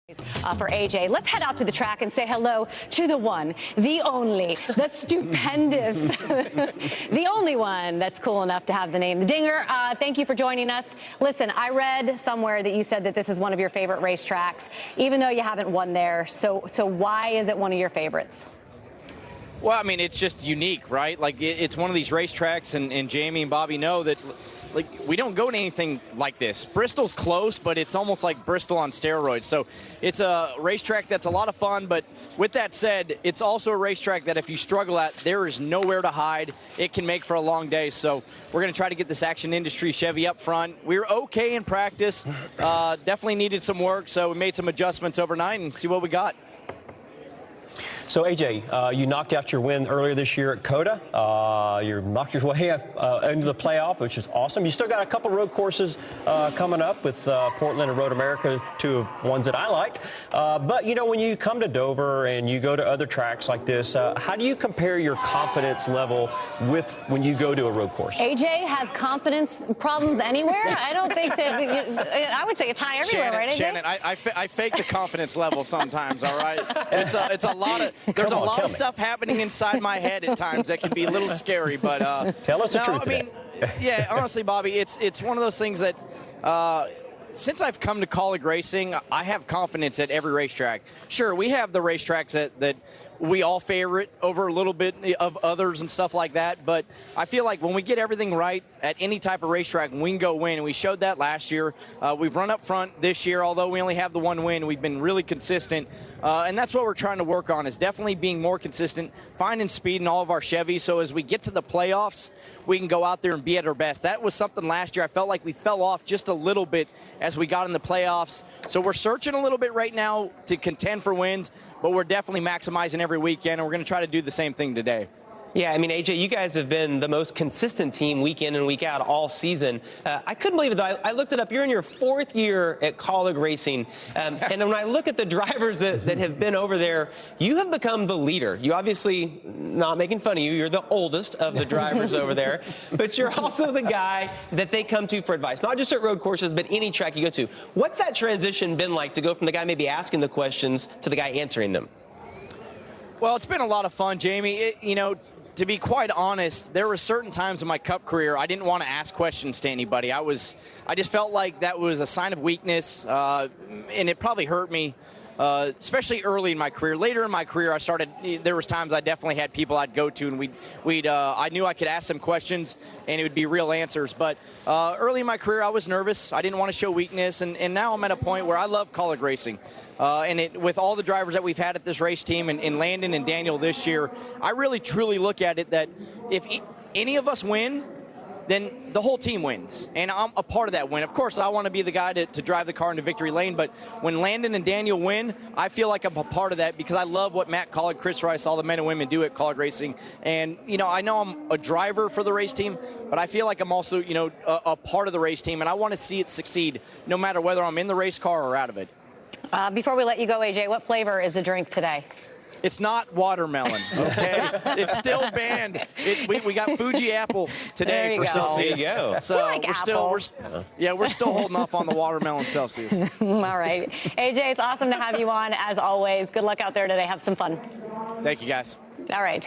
For AJ. Let's head out to the track and say hello to the one, the only, the stupendous, the only one that's cool enough to have the name Dinger. Thank you for joining us. Listen, I read somewhere that you said that this is one of your favorite racetracks, even though you haven't won there. So why is it one of your favorites? Well, I mean, it's just unique, right? Like, it's one of these racetracks, and Jamie and Bobby know that, like, we don't go to anything like this. Bristol's close, but it's almost like Bristol on steroids. So it's a racetrack that's a lot of fun, but with that said, it's also a racetrack that if you struggle at, there is nowhere to hide. It can make for a long day. So we're going to try to get this Action Industry Chevy up front. We were okay in practice. Definitely needed some work, so we made some adjustments overnight and see what we got. So, AJ, you knocked out your win earlier this year at COTA. You knocked your way into the playoff, which is awesome. You still got a couple road courses coming up with Portland and Road America, two of ones that I like. But, you know, when you come to Dover and you go to other tracks like this, how do you compare your confidence level with when you go to a road course? AJ has confidence problems anywhere. I don't think that, I would say it's high everywhere, right, AJ? Shannon, I fake the confidence level sometimes, all right? It's a lot of... There's a lot of stuff happening inside my head at times that can be a little scary, but tell us the truth. I mean, yeah, honestly, Bobby, it's one of those things that since I've come to college racing, I have confidence at every racetrack. Sure, we have the racetracks that we all favorite over a little bit of others and stuff like that, but I feel like when we get everything right at any type of racetrack, we can go win, and we showed that last year. We've run up front this year, although we only have the one win. We've been really consistent, and that's what we're trying to work on, is definitely being more consistent, finding speed in all of our Chevys, so as we get to the playoffs, we can go out there and be at our best. That was something last year. I felt like we fell off just a little bit as we got in the playoffs, so we're searching a little bit right now to contend for wins, but we're definitely maximizing every weekend, and we're going to try to do the same thing today. Yeah, I mean, AJ, you guys have been the most consistent team week in and week out all season. I couldn't believe it, though. I looked it up. You're in your 4th year at Colleague Racing. And when I look at the drivers that have been over there, you have become the leader. You obviously, not making fun of you, you're the oldest of the drivers over there. But you're also the guy that they come to for advice, not just at road courses, but any track you go to. What's that transition been like to go from the guy maybe asking the questions to the guy answering them? Well, it's been a lot of fun, Jamie. You know, to be quite honest, there were certain times in my Cup career I didn't want to ask questions to anybody. I just felt like that was a sign of weakness, and it probably hurt me, especially early in my career. Later in my career, there was times I definitely had people I'd go to, and I knew I could ask them questions, and it would be real answers. But early in my career, I was nervous. I didn't want to show weakness, and now I'm at a point where I love college racing. With all the drivers that we've had at this race team, and Landon and Daniel this year, I really truly look at it that if any of us win, then the whole team wins, and I'm a part of that win. Of course, I want to be the guy to drive the car into victory lane, but when Landon and Daniel win, I feel like I'm a part of that because I love what Matt Colleague, Chris Rice, all the men and women do at Colleague Racing. And, you know I'm a driver for the race team, but I feel like I'm also, a part of the race team, and I want to see it succeed no matter whether I'm in the race car or out of it. Before we let you go, AJ, what flavor is the drink today? It's not watermelon, okay? It's still banned. We got Fuji apple today for Celsius. There you go. So we're still holding off on the watermelon Celsius. All right. AJ, it's awesome to have you on, as always. Good luck out there today. Have some fun. Thank you, guys. All right.